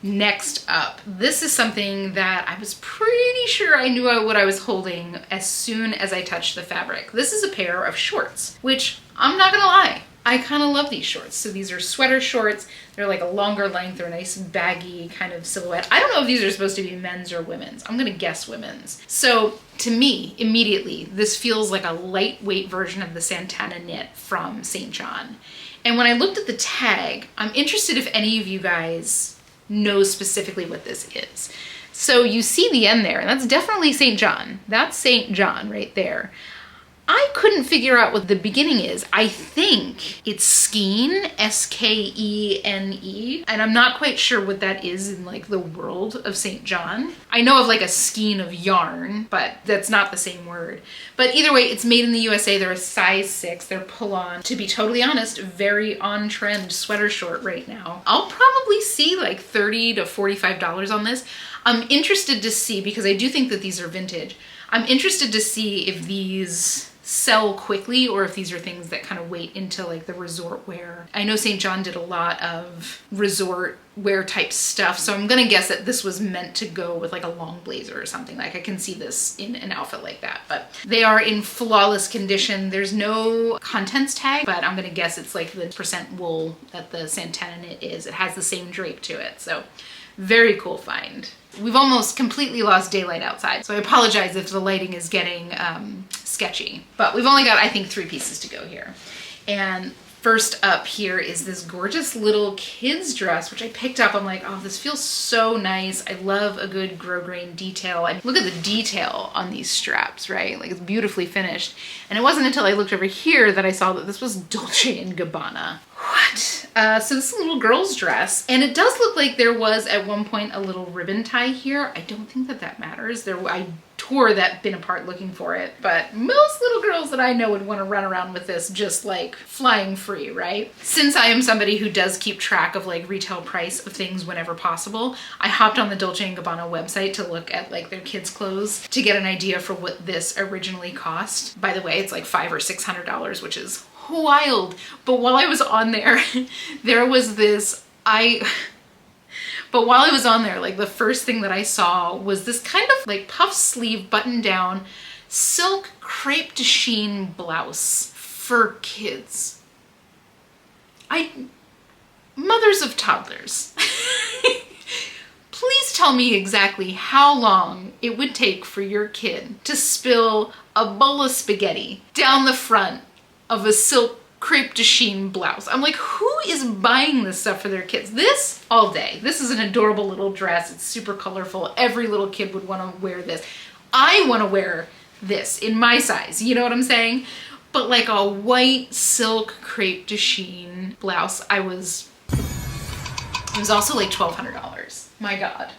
Next up, this is something that I was pretty sure I knew what I was holding as soon as I touched the fabric. This is a pair of shorts, which I'm not gonna lie, I kind of love these shorts. So these are sweater shorts. They're like a longer length. They're a nice baggy kind of silhouette. I don't know if these are supposed to be men's or women's. I'm gonna guess women's. So to me, immediately, this feels like a lightweight version of the Santana knit from St. John. And when I looked at the tag, I'm interested if any of you guys know specifically what this is. So you see the end there, and that's definitely St. John. That's St. John right there. I couldn't figure out what the beginning is. I think it's skein, S-K-E-N-E, and I'm not quite sure what that is in like the world of St. John. I know of like a skein of yarn, but that's not the same word. But either way, it's made in the USA. They're a size 6. They're pull-on. To be totally honest, very on-trend sweater short right now. I'll probably see like $30 to $45 on this. I'm interested to see, because I do think that these are vintage, I'm interested to see if these sell quickly or if these are things that kind of wait into like the resort wear. I know St. John did a lot of resort wear type stuff, so I'm gonna guess that this was meant to go with like a long blazer or something. Like I can see this in an outfit like that, but they are in flawless condition. There's no contents tag, but I'm gonna guess it's like the percent wool that the Santana knit is. It has the same drape to it, so very cool find. We've almost completely lost daylight outside, so I apologize if the lighting is getting sketchy. But we've only got, I think, 3 pieces to go here. And first up here is this gorgeous little kids dress, which I picked up. I'm like, oh, this feels so nice. I love a good grosgrain detail. And look at the detail on these straps, right? Like it's beautifully finished. And it wasn't until I looked over here that I saw that this was Dolce & Gabbana. What? So this is a little girl's dress, and it does look like there was at one point a little ribbon tie here. I don't think that that matters. I tore that bin apart looking for it, but most little girls that I know would want to run around with this just like flying free, right? Since I am somebody who does keep track of like retail price of things whenever possible, I hopped on the Dolce & Gabbana website to look at like their kids' clothes to get an idea for what this originally cost. By the way, it's like $500 or $600, which is wild. But while I was on there, there was this, but while I was on there, like the first thing that I saw was this kind of like puff sleeve button down silk crepe de chine blouse for kids. Mothers of toddlers. Please tell me exactly how long it would take for your kid to spill a bowl of spaghetti down the front of a silk crepe de chine blouse. I'm like, who is buying this stuff for their kids? This all day. This is an adorable little dress. It's super colorful. Every little kid would want to wear this. I want to wear this in my size. You know what I'm saying? But like a white silk crepe de chine blouse, it was also like $1,200. My God.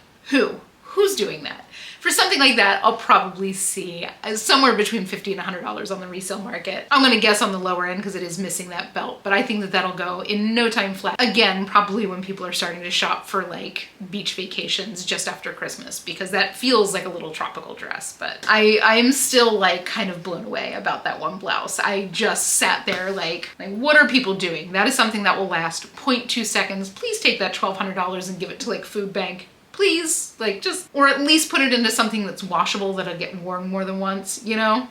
Who's doing that? For something like that, I'll probably see somewhere between $50 and $100 on the resale market. I'm gonna guess on the lower end because it is missing that belt, but I think that that'll go in no time flat. Again, probably when people are starting to shop for like beach vacations just after Christmas, because that feels like a little tropical dress. But I'm still like kind of blown away about that one blouse. I just sat there like what are people doing? That is something that will last 0.2 seconds. Please take that $1,200 and give it to like food bank. Please, like just, or at least put it into something that's washable that'll get worn more than once, you know?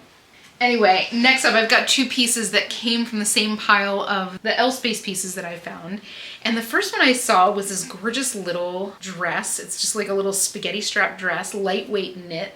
Anyway, next up I've got two pieces that came from the same pile of the L Space pieces that I found. And the first one I saw was this gorgeous little dress. It's just like a little spaghetti strap dress, lightweight knit.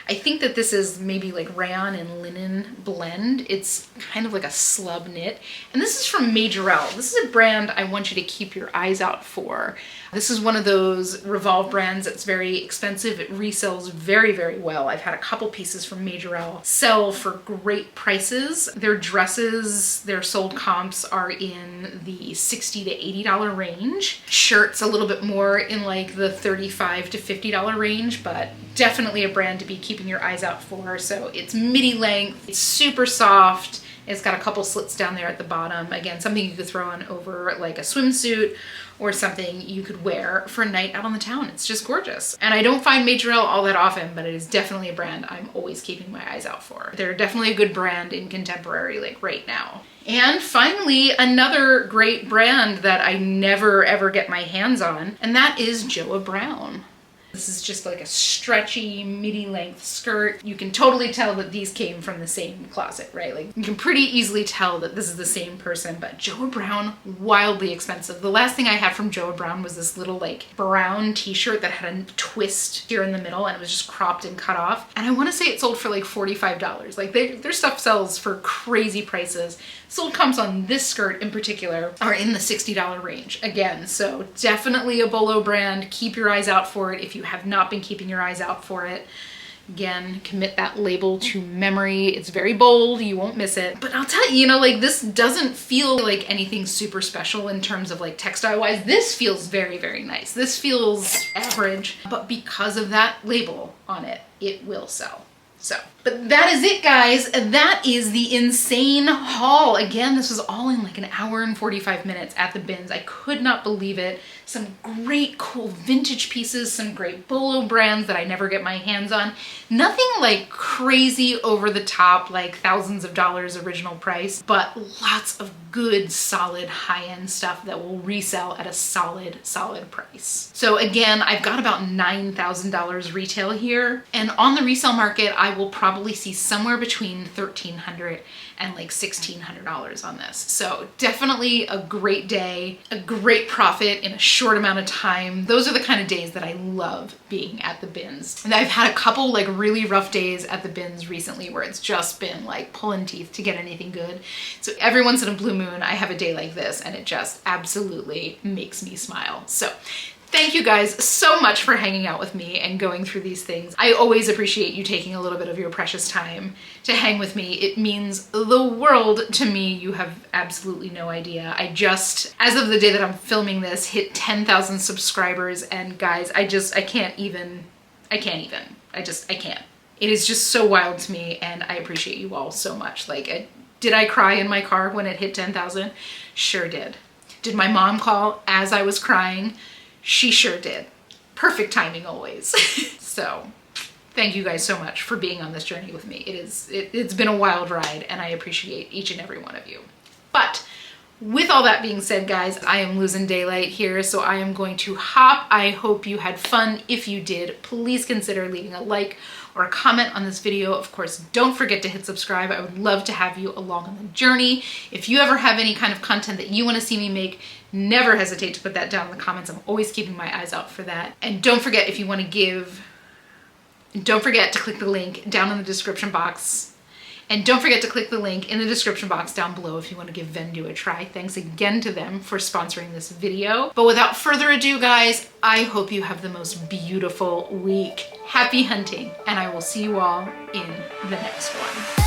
I think that this is maybe like rayon and linen blend. It's kind of like a slub knit. And this is from Majorelle. This is a brand I want you to keep your eyes out for. This is one of those Revolve brands that's very expensive. It resells very, very well. I've had a couple pieces from Majorelle sell for great prices. Their dresses, their sold comps are in the $60 to $80 range. Shirts a little bit more in like the $35 to $50 range, but definitely a brand to be keeping your eyes out for. So it's midi length, it's super soft. It's got a couple slits down there at the bottom. Again, something you could throw on over like a swimsuit or something you could wear for a night out on the town. It's just gorgeous. And I don't find Majorelle all that often, but it is definitely a brand I'm always keeping my eyes out for. They're definitely a good brand in contemporary, like right now. And finally, another great brand that I never ever get my hands on, and that is Joa Brown. This is just like a stretchy midi length skirt. You can totally tell that these came from the same closet, right? Like you can pretty easily tell that this is the same person, but Joa Brown, wildly expensive. The last thing I had from Joa Brown was this little like brown t-shirt that had a twist here in the middle and it was just cropped and cut off. And I want to say it sold for like $45. Like their stuff sells for crazy prices. Sold comps on this skirt in particular are in the $60 range. Again, so definitely a Bolo brand. Keep your eyes out for it if you have not been keeping your eyes out for it. Again, commit that label to memory. It's very bold, you won't miss it. But I'll tell you, like this doesn't feel like anything super special in terms of like textile wise. This feels very, very nice. This feels average, but because of that label on it, it will sell. So, but that is it, guys. That is the insane haul. Again, this was all in like an hour and 45 minutes at the bins. I could not believe it. Some great cool vintage pieces, some great Bolo brands that I never get my hands on. Nothing like crazy over the top, like thousands of dollars original price, but lots of good, solid, high-end stuff that will resell at a solid, solid price. So again, I've got about $9,000 retail here, and on the resale market, I will probably see somewhere between $1,300 and like $1,600 on this. So definitely a great day, a great profit in a short amount of time. Those are the kind of days that I love being at the bins. And I've had a couple like really rough days at the bins recently where it's just been like pulling teeth to get anything good. So every once in a blue moon, I have a day like this and it just absolutely makes me smile. So thank you guys so much for hanging out with me and going through these things. I always appreciate you taking a little bit of your precious time to hang with me. It means the world to me. You have absolutely no idea. I just, as of the day that I'm filming this, hit 10,000 subscribers, and guys, I can't. It is just so wild to me, and I appreciate you all so much. Like, did I cry in my car when it hit 10,000? Sure did. Did my mom call as I was crying? She sure did. Perfect timing always. So thank you guys so much for being on this journey with me. It's been a wild ride and I appreciate each and every one of you. But with all that being said, guys, I am losing daylight here, so I am going to hop. I hope you had fun. If you did, please consider leaving a like or a comment on this video. Of course, don't forget to hit subscribe. I would love to have you along on the journey. If you ever have any kind of content that you want to see me make, never hesitate to put that down in the comments. I'm always keeping my eyes out for that. And don't forget, if you want to give, don't forget to click the link down in the description box. And don't forget to click the link in the description box down below if you want to give Vendu a try. Thanks again to them for sponsoring this video. But without further ado, guys, I hope you have the most beautiful week. Happy hunting, and I will see you all in the next one.